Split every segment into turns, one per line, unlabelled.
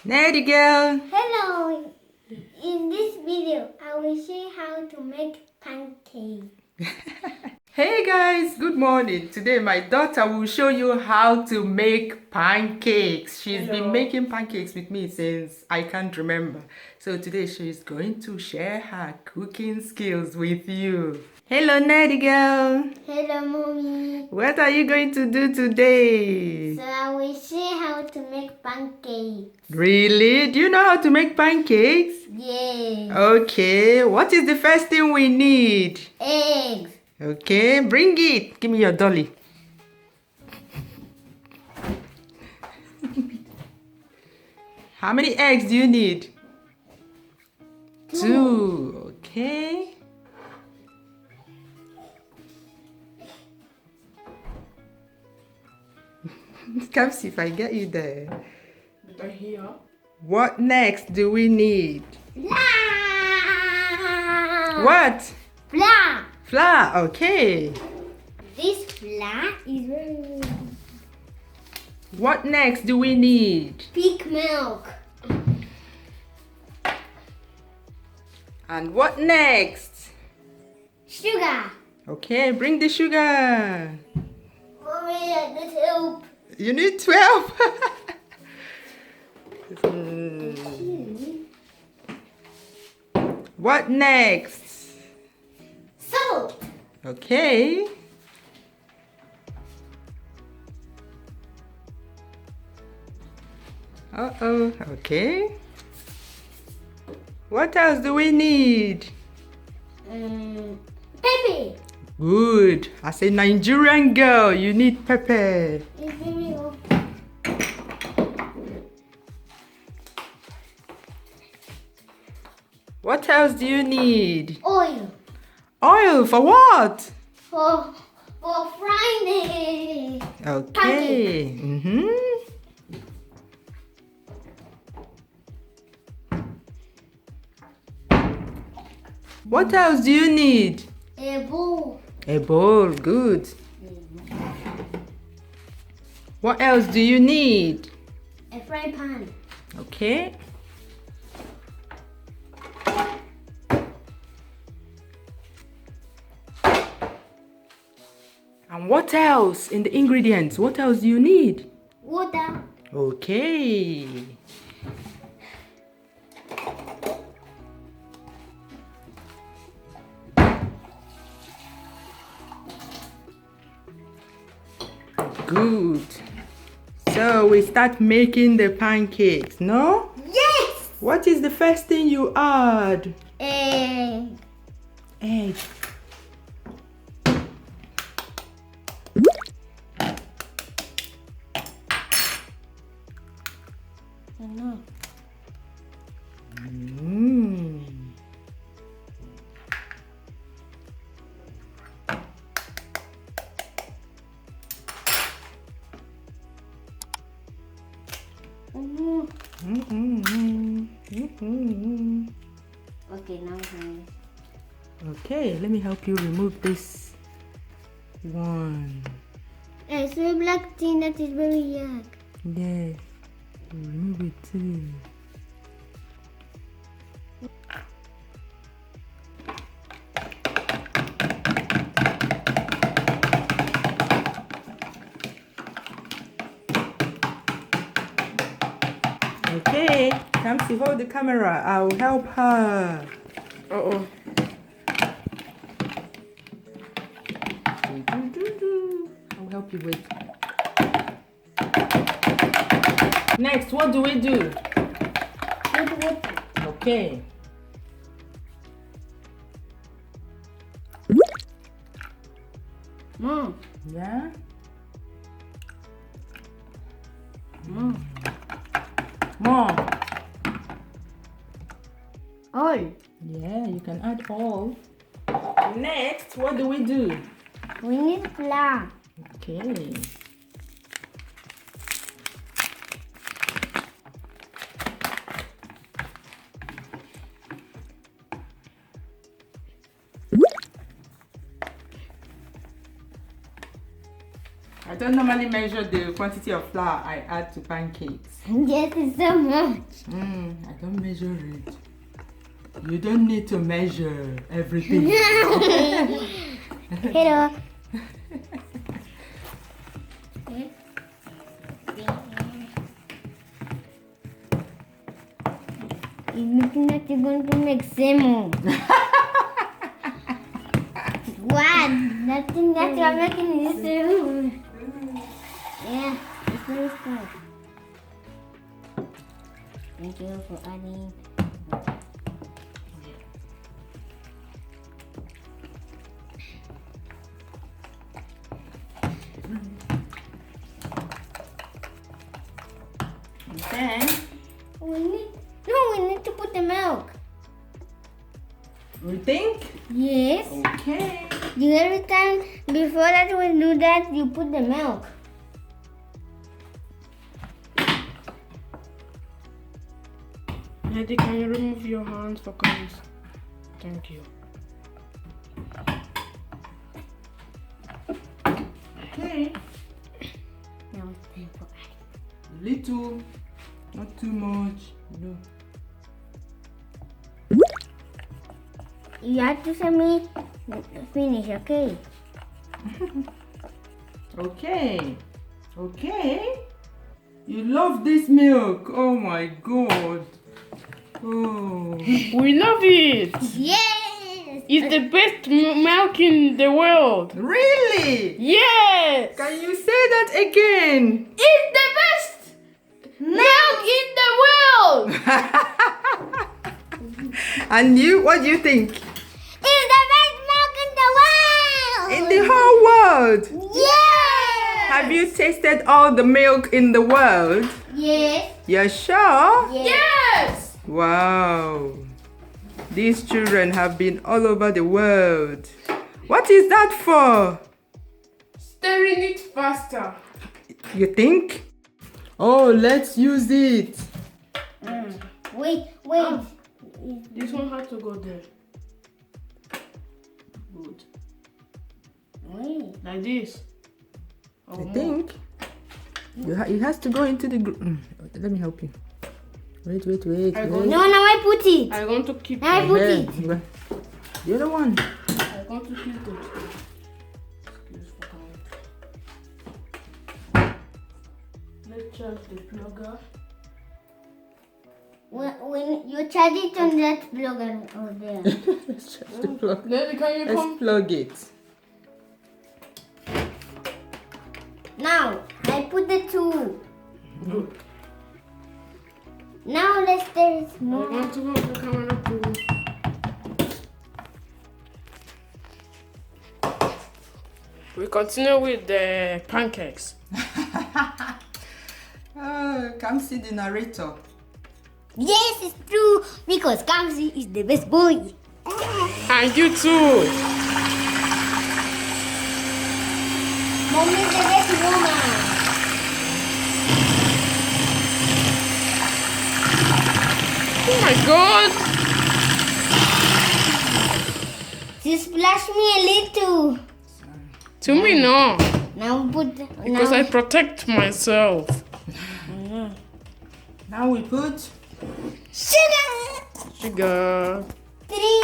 Nerdy girl.
Hello. In this video, I will show you how to make pancakes.
Hey guys, good morning. Today my daughter will show you how to make pancakes. She's been making pancakes with me since I can't remember. So today she's going to share her cooking skills with you. Hello nerdy girl.
Hello, mommy.
What are you going to do today?
So I will show you how to make pancakes.
Really? Do you know how to make pancakes?
Yes.
Okay, what is the first thing we need?
Eggs.
Okay, bring it. Give me your dolly. How many eggs do you need? Two. Okay. Come see if I get you there.
Here.
What next do we need?
Flour.
What?
Flour.
Flour. Okay.
This flour is very
What next do we need?
pig milk.
And what next?
Sugar.
Okay, bring the sugar.
Mommy, I need help.
You need 12. What next?
Salt.
Okay. Uh-oh. Okay. What else do we need?
Pepper.
Good. As a Nigerian girl, you need pepper. What else do you need?
Oil.
Oil for what?
For frying it.
Okay. What else do you need?
A bowl.
A bowl. Good. What else do you need?
A frying pan.
Okay. And what else in the ingredients? What else do you need?
Water.
Okay. Good. So we start making the pancakes, no?
Yes.
What is the first thing you add?
Egg.
Egg.
No. Okay, now
Okay, let me help you remove this one.
I saw black thing that is very yuck.
Yes, remove it too. Okay, Kamsi, hold the camera. I'll help her.
Uh-oh.
I'll help you with. Next, what do we do? Okay.
Mom.
Yeah. More.
All.
Yeah, you can add all. Next, what do we do?
We need flour.
Okay. don't normally measure the quantity of flour I add to pancakes.
Yes, it's so much.
I don't measure it. You don't need to measure everything.
Hello. It's looking like you're going to make semo. What? Nothing that you're making is semo. Yeah, it's very fun. Thank you for adding.
Okay.
We need to put the milk.
You think?
Yes.
Okay.
Every time before that we do that, you put the milk.
Eddie, can you remove your hands for crumbs? Thank you.
Okay.
Now it's time for
Little, not too much. No.
you have to send me finish, okay?
Okay. Okay. You love this milk. Oh my god. Oh.
We love it!
Yes.
It's the best milk in the world!
Really?
Yes!
Can you say that again?
It's the best milk in the world!
And you, what do you think?
It's the best milk in the world.
In the whole world?
Yes.
Have you tasted all the milk in the world?
Yes.
You're sure?
Yes!
Wow. These children have been all over the world. What is that for?
Stirring it faster.
You think? Oh, let's use it.
Wait.
This one has to go there. Good.
Wait.
Like this.
I think it has to go into the let me help you. Wait.
I go-
No, now I put it.
I'm going to keep
I put
Yeah,
it.
the other one.
I'm going to keep it. Excuse for coming. Let's charge the plugger.
When you charge it on that plug over there.
Let's charge the plug.
Then can you
Let's
come?
plug it.
Now I put the two.
Good.
Now let's stir it
I'm
more.
going to go to the camera too. We continue with the pancakes.
Come see the narrator.
Yes, it's true because Kamsi is the best boy.
And you too.
Mommy is the best woman.
Oh my god.
She splashed me a little.
To me, no.
Now put.
Because
now,
I protect myself.
Now we put
sugar.
Sugar.
Three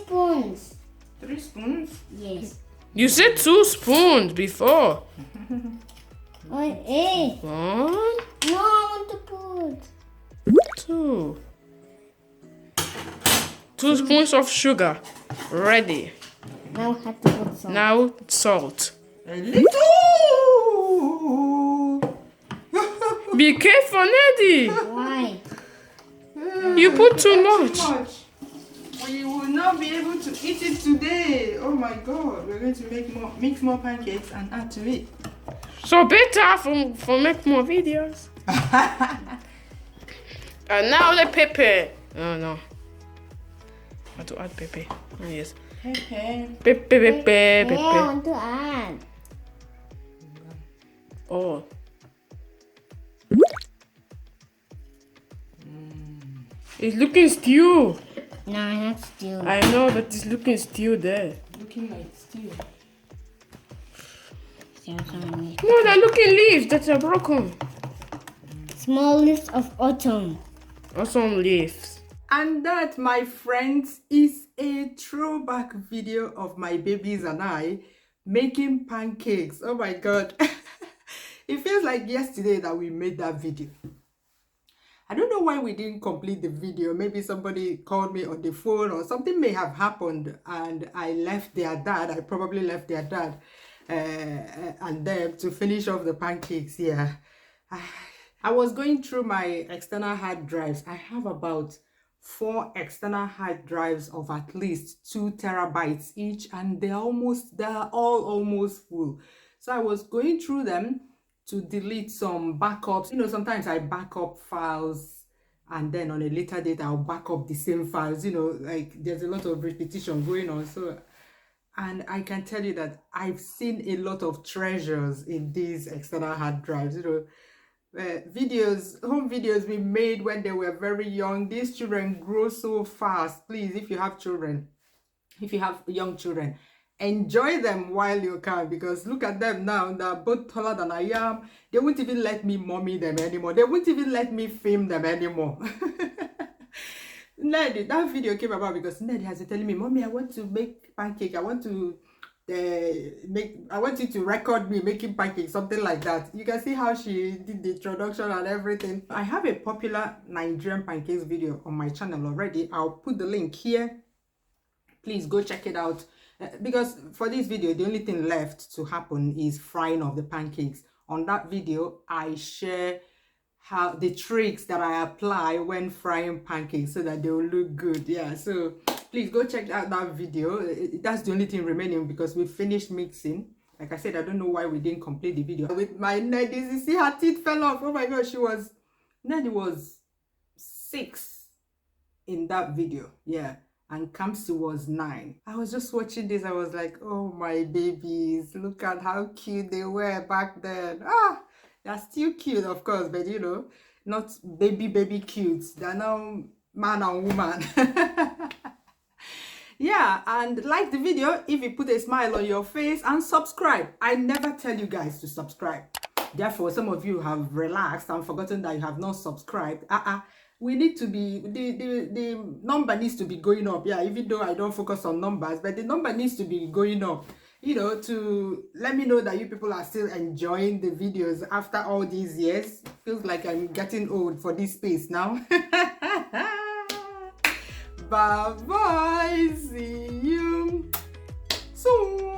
spoons.
3 spoons.
Yes.
You said 2 spoons before.
Oh, hey.
1,
No, I want to put.
2. 2 spoons of sugar. Ready.
Now I have to put some.
Now salt.
A little.
Be careful, Neddy.
Why?
You put too much.
We will not be able to eat it today. Oh my god. We're going to mix more pancakes and add to it.
So better for make more videos. And now the pepper. Oh no. I have to add pepper. Oh, yes.
Okay.
Pepper.
Yeah, I want to add.
Oh. It's looking stew.
No, not still.
I know, but it's looking stew there.
Looking like stew.
No, they're looking leaves that are broken.
Small leaves of autumn.
Awesome leaves.
And that, my friends, is a throwback video of my babies and I making pancakes. Oh my God. It feels like yesterday that we made that video. I don't know why we didn't complete the video. Maybe somebody called me on the phone or something may have happened and I left their dad. I probably left their dad and them to finish off the pancakes. Yeah. I was going through my external hard drives. I have about 4 external hard drives of at least 2 terabytes each, and they're all almost full. So I was going through them to delete some backups. You know, sometimes I back up files and then on a later date I'll back up the same files. You know, like there's a lot of repetition going on. So, and I can tell you that I've seen a lot of treasures in these external hard drives. You know, home videos we made when they were very young. These children grow so fast. Please, if you have children, if you have young children, enjoy them while you can, because look at them now. They're both taller than I am. They won't even let me mommy them anymore. They won't even let me film them anymore. Ned, that video came about because Ned has been telling me, Mommy, I want to make pancake. I want to I want you to record me making pancakes, something like that. You can see how she did the introduction and everything. I have a popular Nigerian pancakes video on my channel already. I'll put the link here. Please go check it out. Because for this video, the only thing left to happen is frying of the pancakes. On that video, I share how the tricks that I apply when frying pancakes so that they will look good. Yeah, so please go check out that video. That's the only thing remaining because we finished mixing. Like I said, I don't know why we didn't complete the video. With my Neddy, you see her teeth fell off. Oh my gosh, Neddy was 6 in that video. Yeah. And Kamsi was 9. I was just watching this. I was like, oh my babies, look at how cute they were back then. Ah, they're still cute, of course, but you know, not baby cute. They're now man and woman. Yeah, and like the video if you put a smile on your face, and subscribe. I never tell you guys to subscribe. Therefore, some of you have relaxed and forgotten that you have not subscribed. We need to be, the number needs to be going up. Yeah, even though I don't focus on numbers, but the number needs to be going up, you know, to let me know that you people are still enjoying the videos after all these years. Feels like I'm getting old for this space now. Bye bye, see you soon.